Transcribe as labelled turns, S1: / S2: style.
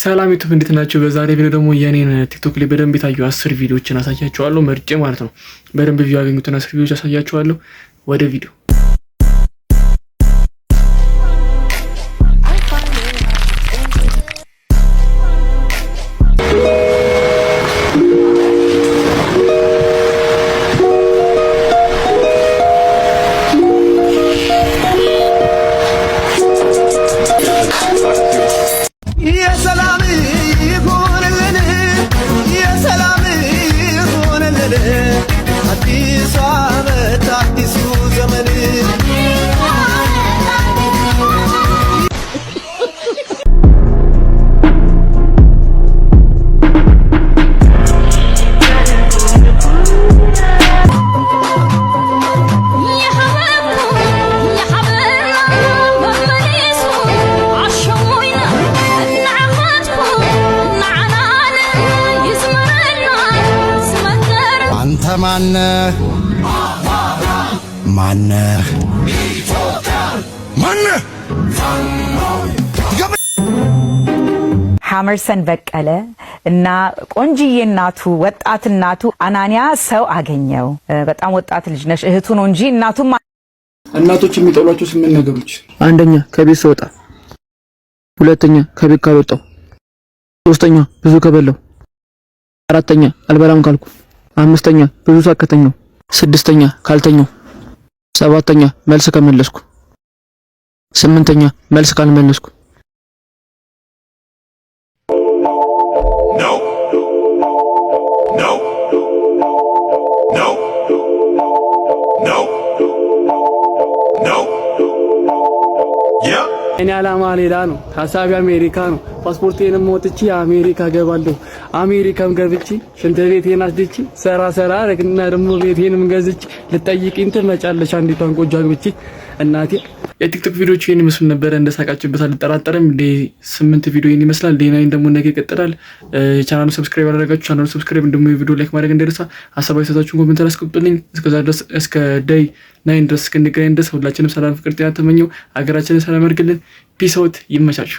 S1: ሰላም ዩቲዩብ እንዴት ናችሁ? በዛሬ ቪዲዮ ደግሞ የኔን ቲክቶክ ላይ በደንብ የታዩ 10 ቪዲዮዎችን አሳያችኋለሁ። መርጬ ማለት ነው። በደንብ ቪው ያገኙትን 10 ቪዲዮዎች አሳያችኋለሁ። ወደ ቪዲዮ
S2: ማነህ ሐመርሰን በቀለ እና ቆንጂዬ እናቱ ወጣት እናቱ አናንያ ሰው አገኘው። በጣም ወጣት ልጅ ነሽ እህቱ ነው እንጂ እናቱም
S1: እናቶች የሚጠሏቸው 8 ነገሮች። አንደኛ ከቤት ስወጣ፣ ሁለተኛ ከቤት ካልወጣው፣ ሶስተኛ ብዙ ከበላው፣ አራተኛ አልበላም ካልኩ፣ አምስተኛ ብዙ ሳከተኛው፣ ስድስተኛ ካልተኛው፣ ሰባተኛ መልስ ከመለስኩ፣ ስምንተኛ መልስ ካልመለስኩ። እኔ አላማ ሌላ ነው። ሐሳቤ አሜሪካ ነው። ፓስፖርቴንም ወጥቼ አሜሪካ ገባለሁ። አሜሪካም ገብቼ ሽንት ቤቴን አስድቼ ሰራ ረግና ደግሞ ቤቴንም ገዝቼ ልጠይቅኝ ትመጫለሽ አንዲቷን ቆንጆ አግብቼ እናቴ። የቲክቶክ ቪዲዮዎች ይሄን ይመስሉ ነበር። እንደሳቃችሁበት አልጠራጠርም። 8 ቪዲዮ ይሄን ይመስላል። ዴናይን ደግሞ ነገ ይቀጥላል። ቻናሉን ሰብስክራይብ ያደረጋችሁ ቻናሉን ሰብስክራይብ እንደሞ ቪዲዮ ላይክ ማድረግ እንደረሳ። ሐሳባችሁ ሰጣችሁን ኮሜንት ላይ አስቀምጡልኝ። እስከዛ ድረስ እስከ ዴይ 9 ድረስ እስክንገናኝ ድረስ ሁላችንም ሰላም፣ ፍቅር፣ ጤና ተመኘው። ሀገራችንን ሰላም ያድርግልን። ፒስ አውት። ይመቻችሁ።